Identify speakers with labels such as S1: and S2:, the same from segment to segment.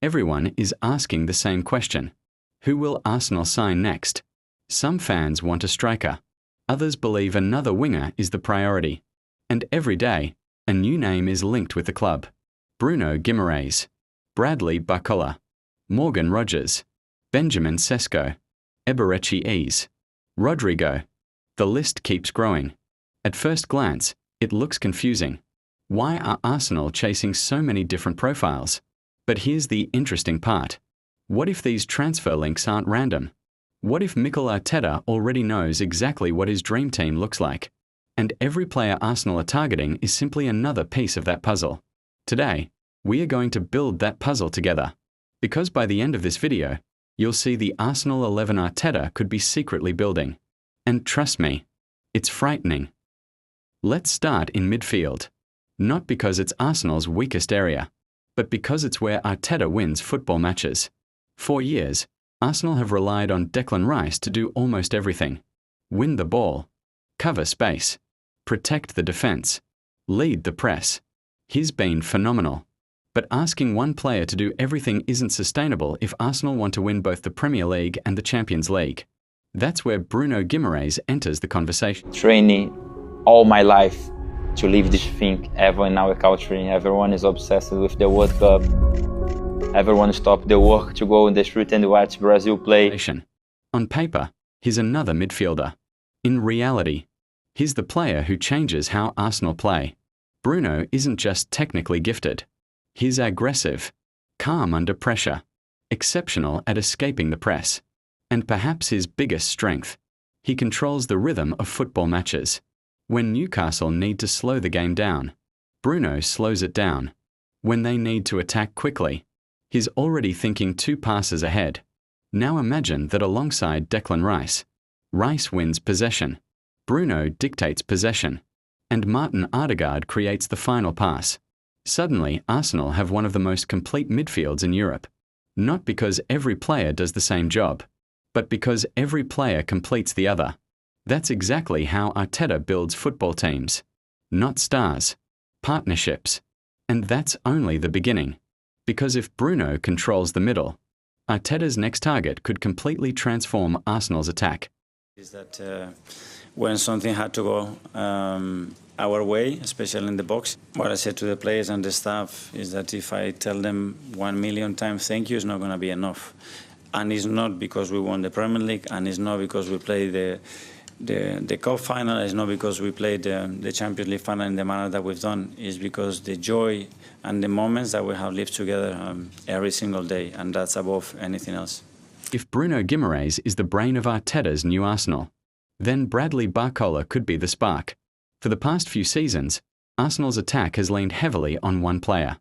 S1: Everyone is asking the same question. Who will Arsenal sign next? Some fans want a striker. Others believe another winger is the priority. And every day, a new name is linked with the club. Bruno Guimaraes, Bradley Barcola, Morgan Rogers, Benjamin Sesko, Eberechi Eze, Rodrigo. The list keeps growing. At first glance, it looks confusing. Why are Arsenal chasing so many different profiles? But here's the interesting part. What if these transfer links aren't random? What if Mikel Arteta already knows exactly what his dream team looks like? And every player Arsenal are targeting is simply another piece of that puzzle. Today, we are going to build that puzzle together. Because by the end of this video, you'll see the Arsenal 11 Arteta could be secretly building. And trust me, it's frightening. Let's start in midfield. Not because it's Arsenal's weakest area, but because it's where Arteta wins football matches. For years, Arsenal have relied on Declan Rice to do almost everything. Win the ball, cover space, protect the defense, lead the press. He's been phenomenal. But asking one player to do everything isn't sustainable if Arsenal want to win both the Premier League and the Champions League. That's where Bruno Guimaraes enters the conversation.
S2: Training all my life to live this thing ever in our country. Everyone is obsessed with the World Cup. Everyone stopped the work to go in the street and watch Brazil play.
S1: On paper, he's another midfielder. In reality, he's the player who changes how Arsenal play. Bruno isn't just technically gifted. He's aggressive, calm under pressure, exceptional at escaping the press. And perhaps his biggest strength, he controls the rhythm of football matches. When Newcastle need to slow the game down, Bruno slows it down. When they need to attack quickly, he's already thinking 2 passes ahead. Now imagine that alongside Declan Rice. Rice wins possession, Bruno dictates possession, and Martin Odegaard creates the final pass. Suddenly, Arsenal have one of the most complete midfields in Europe. Not because every player does the same job, but because every player completes the other. That's exactly how Arteta builds football teams. Not stars, partnerships. And that's only the beginning. Because if Bruno controls the middle, Arteta's next target could completely transform Arsenal's attack.
S3: Is that when something had to go our way, especially in the box, what I said to the players and the staff is that if I tell them 1 million times thank you, it's not going to be enough. And it's not because we won the Premier League, and it's not because we played the cup final, it's not because we played the Champions League final in the manner that we've done. It's because the joy and the moments that we have lived together every single day, and that's above anything else.
S1: If Bruno Guimaraes is the brain of Arteta's new Arsenal, then Bradley Barcola could be the spark. For the past few seasons, Arsenal's attack has leaned heavily on one player,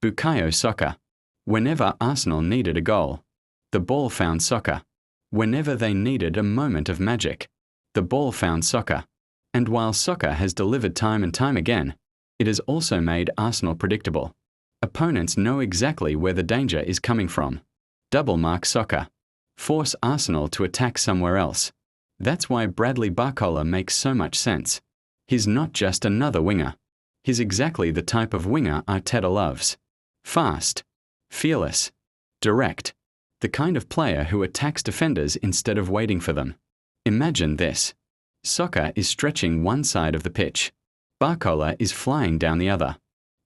S1: Bukayo Saka. Whenever Arsenal needed a goal, the ball found Saka. Whenever they needed a moment of magic, the ball found Saka. And while Saka has delivered time and time again, it has also made Arsenal predictable. Opponents know exactly where the danger is coming from. Double mark Saka. Force Arsenal to attack somewhere else. That's why Bradley Barcola makes so much sense. He's not just another winger. He's exactly the type of winger Arteta loves. Fast, fearless, direct. The kind of player who attacks defenders instead of waiting for them. Imagine this. Saka is stretching one side of the pitch. Barcola is flying down the other.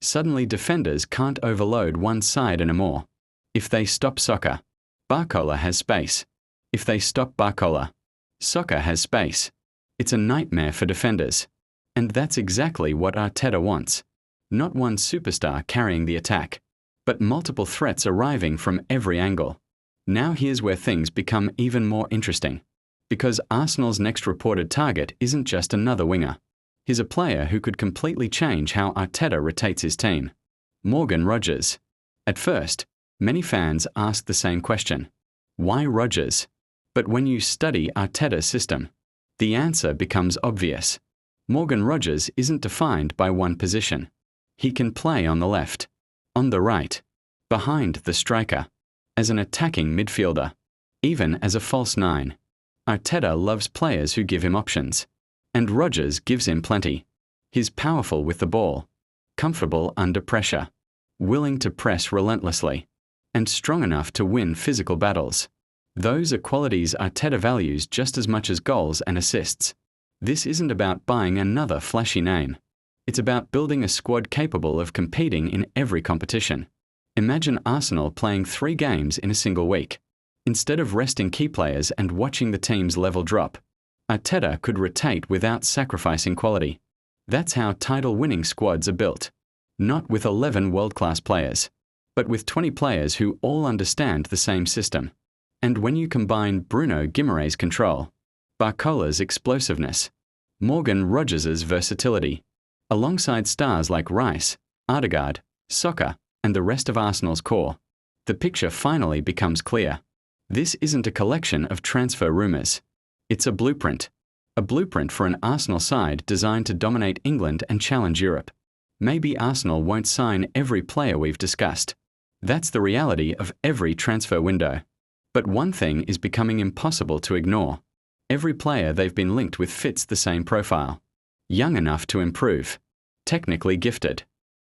S1: Suddenly defenders can't overload one side anymore. If they stop Saka, Barcola has space. If they stop Barcola, Saka has space. It's a nightmare for defenders. And that's exactly what Arteta wants. Not one superstar carrying the attack, but multiple threats arriving from every angle. Now here's where things become even more interesting. Because Arsenal's next reported target isn't just another winger. He's a player who could completely change how Arteta rotates his team. Morgan Rogers. At first, many fans asked the same question. Why Rogers? But when you study Arteta's system, the answer becomes obvious. Morgan Rogers isn't defined by one position. He can play on the left, on the right, behind the striker, as an attacking midfielder, even as a false nine. Arteta loves players who give him options. And Rogers gives him plenty. He's powerful with the ball, comfortable under pressure, willing to press relentlessly. and strong enough to win physical battles. Those are qualities Arteta values just as much as goals and assists. This isn't about buying another flashy name. It's about building a squad capable of competing in every competition. Imagine Arsenal playing 3 games in a single week. Instead of resting key players and watching the team's level drop, Arteta could rotate without sacrificing quality. That's how title-winning squads are built. Not with 11 world-class players, but with 20 players who all understand the same system. And when you combine Bruno Guimaraes' control, Barcola's explosiveness, Morgan Rodgers' versatility, alongside stars like Rice, Odegaard, Saka, and the rest of Arsenal's core, the picture finally becomes clear. This isn't a collection of transfer rumours. It's a blueprint for an Arsenal side designed to dominate England and challenge Europe. Maybe Arsenal won't sign every player we've discussed. That's the reality of every transfer window. But one thing is becoming impossible to ignore. Every player they've been linked with fits the same profile. Young enough to improve. Technically gifted.